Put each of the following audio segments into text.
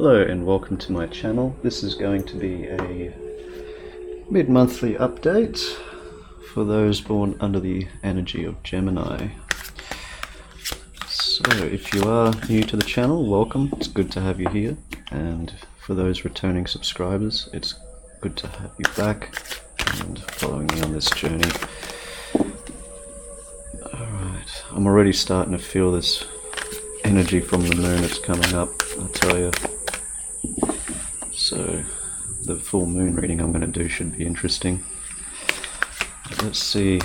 Hello and welcome to my channel. This is going to be a mid-monthly update for those born under the energy of Gemini. So if you are new to the channel, welcome. It's good to have you here, and for those returning subscribers, it's good to have you back and following me on this journey. Alright, I'm already starting to feel this energy from the moon. It's coming up, I tell you. So the full moon reading I'm going to do should be interesting. Let's see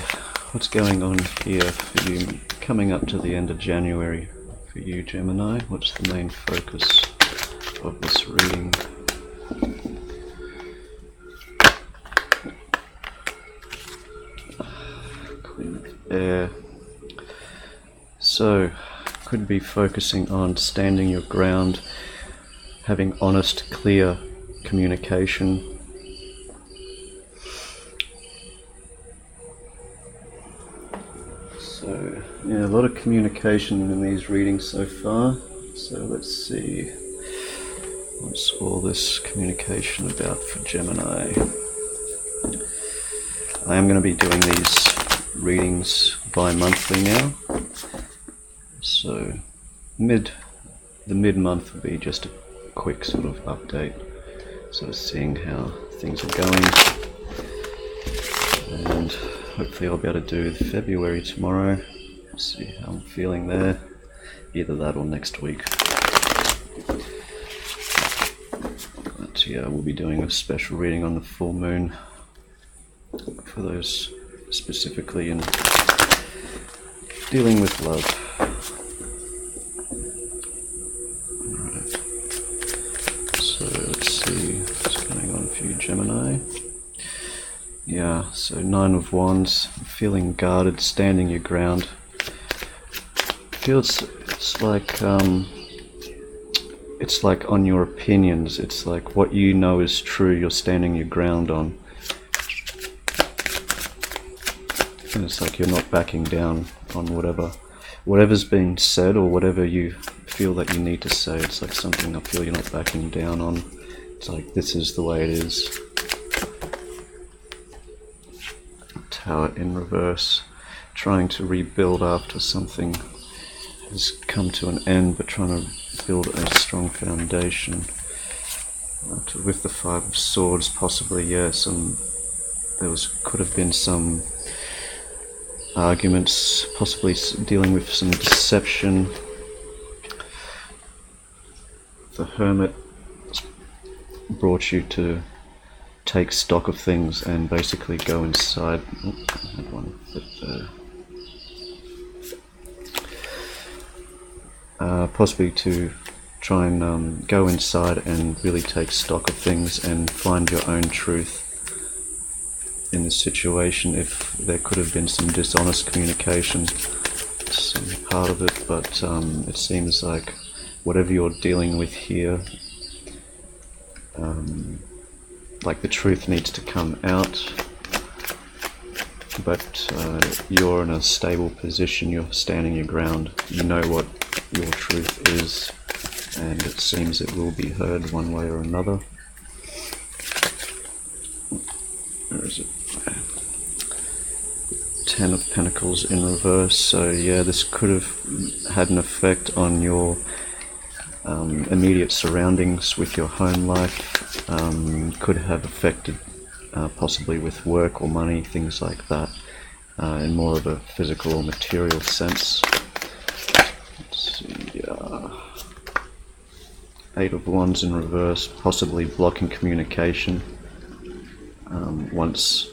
what's going on here for you coming up to the end of January for you, Gemini. What's the main focus of this reading? Queen of Air. So could be focusing on standing your ground, having honest, clear communication. So, yeah, a lot of communication in these readings so far. So let's see, what's all this communication about for Gemini? I am going to be doing these readings bi-monthly now. So the mid-month will be just a quick sort of update, sort of seeing how things are going, and hopefully I'll be able to do February tomorrow, see how I'm feeling there, either that or next week. But yeah, we'll be doing a special reading on the full moon for those specifically in dealing with love. Gemini. Yeah, so 9 of Wands, feeling guarded, standing your ground. Feels it's like on your opinions. It's like what you know is true, you're standing your ground on. And it's like you're not backing down on whatever's being said, or whatever you feel that you need to say. It's like something I feel you're not backing down on. It's like, this is the way it is. Tower in reverse, trying to rebuild after something has come to an end, but trying to build a strong foundation. With the 5 of Swords, possibly, yeah, could have been some arguments, possibly dealing with some deception. The Hermit brought you to take stock of things and basically go inside. I had one foot there. Possibly to try and go inside and really take stock of things and find your own truth in this situation. If there could have been some dishonest communication, some part of it, but it seems like whatever you're dealing with here, like the truth needs to come out, but you're in a stable position, you're standing your ground, you know what your truth is, and it seems it will be heard one way or another. Where is it? 10 of Pentacles in reverse. So yeah, this could have had an effect on your immediate surroundings with your home life. Could have affected possibly with work or money, things like that, in more of a physical or material sense. Let's see, 8 of Wands in reverse, possibly blocking communication. Once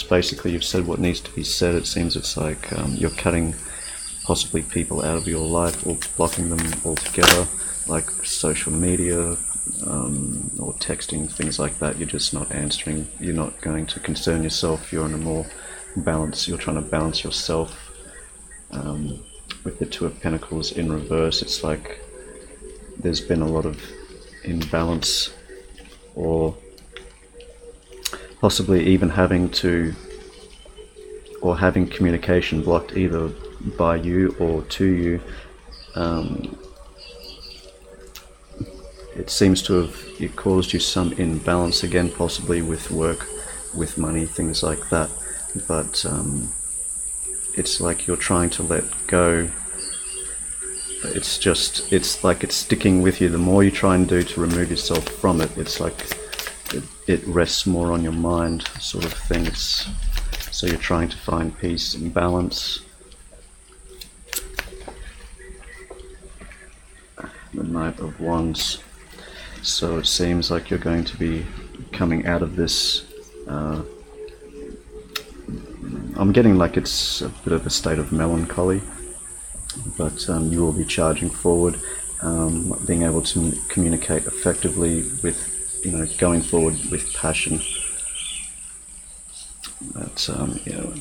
basically you've said what needs to be said, it seems it's like you're cutting possibly people out of your life or blocking them altogether, like social media or texting, things like that. You're just not answering, you're not going to concern yourself, you're in a more balance, you're trying to balance yourself. With the 2 of Pentacles in reverse, it's like there's been a lot of imbalance, or possibly even having communication blocked either by you or to you, it seems to have caused you some imbalance again, possibly with work, with money, things like that. But it's like you're trying to let go. It's like it's sticking with you. The more you try and do to remove yourself from it, it's like it rests more on your mind, sort of thing. So you're trying to find peace and balance. The Knight of Wands. So it seems like you're going to be coming out of this. I'm getting like it's a bit of a state of melancholy, but you will be charging forward, being able to communicate effectively with, going forward with passion. But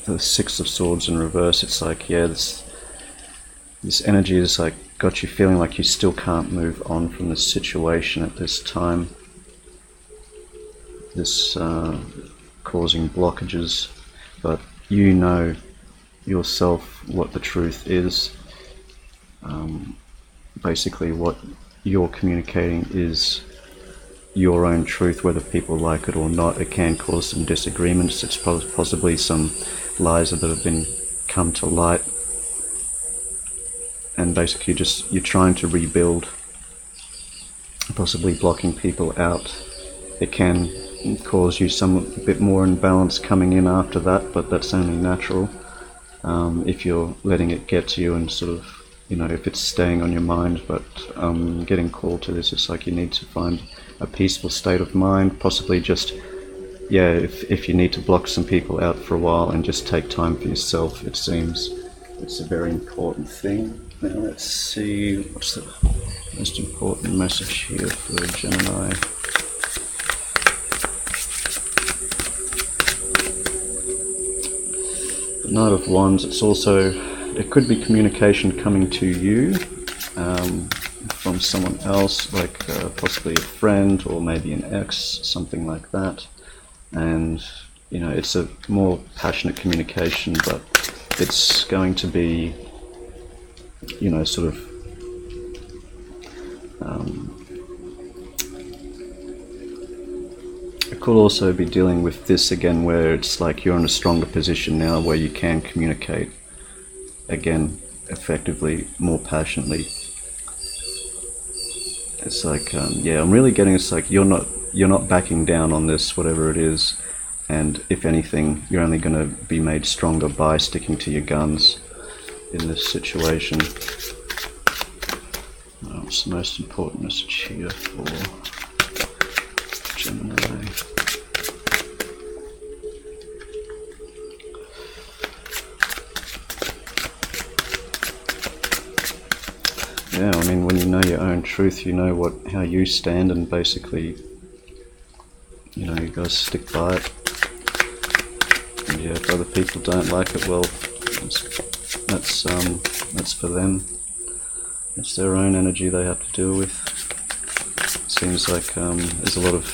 the Six of Swords in reverse, it's like, this energy is like got you feeling like you still can't move on from this situation at this time. This causing blockages, but you know yourself what the truth is. Basically what you're communicating is your own truth, whether people like it or not. It can cause some disagreements. It's possibly some lies that have been come to light, and basically you're trying to rebuild, possibly blocking people out. It can cause you a bit more imbalance coming in after that, but that's only natural. If you're letting it get to you and sort of, if it's staying on your mind. But getting called to this, it's like you need to find a peaceful state of mind, possibly just, if you need to block some people out for a while and just take time for yourself, it seems it's a very important thing. Now let's see, what's the most important message here for Gemini? The Knight of Wands, it could be communication coming to you from someone else, like possibly a friend or maybe an ex, something like that. And it's a more passionate communication, but it's going to be sort of it could also be dealing with this again, where it's like you're in a stronger position now where you can communicate again effectively, more passionately. It's like I'm really getting, it's like you're not backing down on this, whatever it is, and if anything, you're only going to be made stronger by sticking to your guns in this situation. What's the most important message here for Gemini? Yeah, I mean, when you know your own truth, you know how you stand, and basically, you guys stick by it. And if other people don't like it, well, that's for them. It's their own energy they have to deal with. It seems like there's a lot of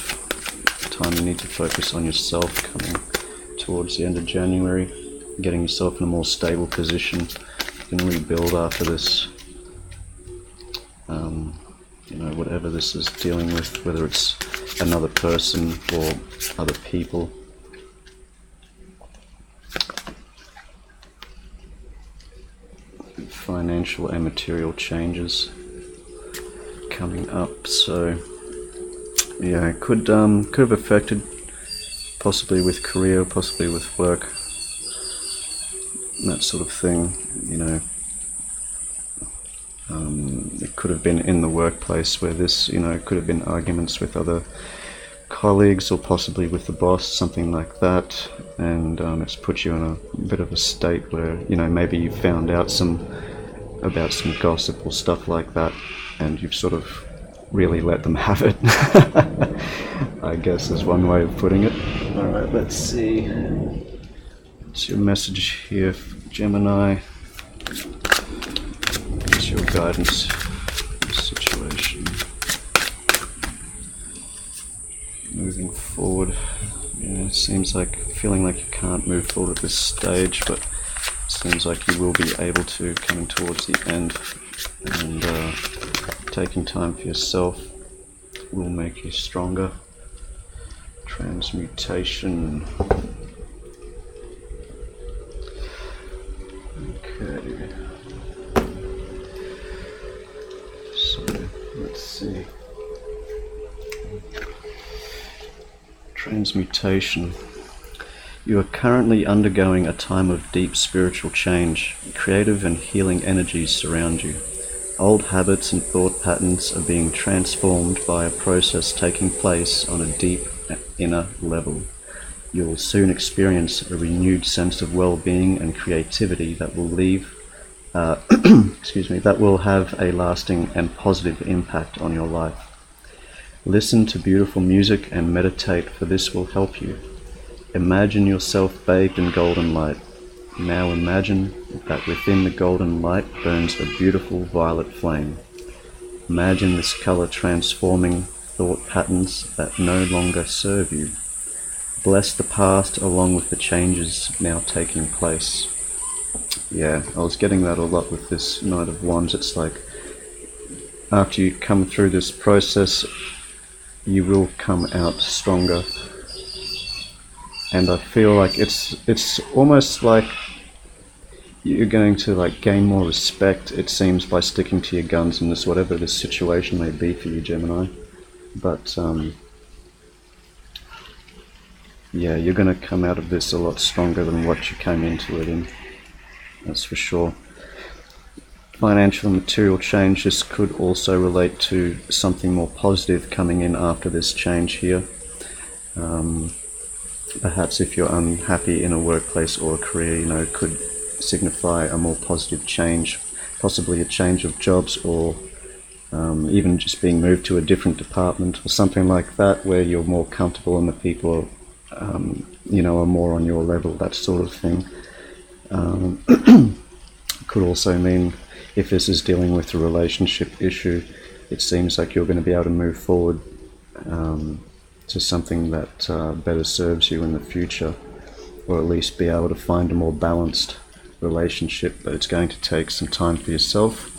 time you need to focus on yourself coming towards the end of January, getting yourself in a more stable position. You can rebuild after this. Whatever this is dealing with, whether it's another person or other people. Financial and material changes coming up, so it could have affected, possibly with career, possibly with work, that sort of thing. It could have been in the workplace where this, could have been arguments with other colleagues or possibly with the boss, something like that, and it's put you in a bit of a state where, maybe you found out about some gossip or stuff like that, and you've sort of really let them have it. I guess is one way of putting it. Alright, let's see. What's your message here, Gemini? What's your guidance for the situation? Moving forward. It seems like, feeling like you can't move forward at this stage, but it seems like you will be able to, coming towards the end, and taking time for yourself. will make you stronger. Transmutation. Okay. So, let's see. Transmutation. You are currently undergoing a time of deep spiritual change. Creative and healing energies surround you. Old habits and thought patterns are being transformed by a process taking place on a deep inner level. You will soon experience a renewed sense of well-being and creativity that will that will have a lasting and positive impact on your life. Listen to beautiful music and meditate, for this will help you. Imagine yourself bathed in golden light. Now imagine that within the golden light burns a beautiful violet flame. Imagine this color transforming thought patterns that no longer serve you. Bless the past along with the changes now taking place. Yeah, I was getting that a lot with this Knight of Wands. It's like after you come through this process, you will come out stronger. And I feel like it's almost like you're going to like gain more respect, it seems, by sticking to your guns in this, whatever this situation may be for you, Gemini. But yeah, you're going to come out of this a lot stronger than what you came into it in. That's for sure. Financial and material change. This could also relate to something more positive coming in after this change here. Perhaps if you're unhappy in a workplace or a career, it could signify a more positive change, possibly a change of jobs, or even just being moved to a different department or something like that, where you're more comfortable and the people are more on your level, that sort of thing. Could also mean, if this is dealing with a relationship issue, it seems like you're going to be able to move forward to something that better serves you in the future, or at least be able to find a more balanced relationship. But it's going to take some time for yourself,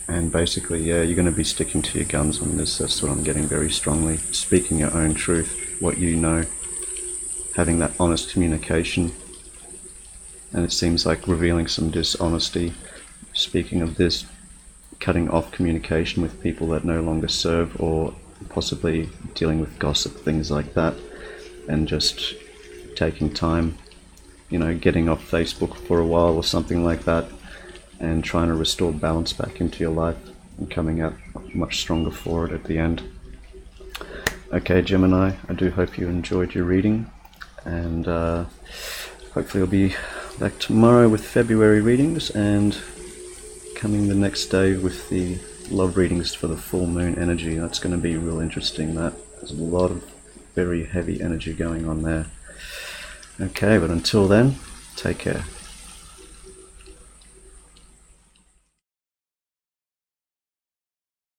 and basically, yeah, you're going to be sticking to your guns on this. That's what I'm getting very strongly. Speaking your own truth, what you know, having that honest communication. And it seems like revealing some dishonesty. Speaking of this, cutting off communication with people that no longer serve, or possibly dealing with gossip, things like that, and just taking time, getting off Facebook for a while or something like that, and trying to restore balance back into your life and coming out much stronger for it at the end. Okay, Gemini, I do hope you enjoyed your reading, and hopefully I'll be back tomorrow with February readings, and coming the next day with the love readings for the full moon energy. That's going to be real interesting. There's a lot of very heavy energy going on there. Okay, but until then, take care.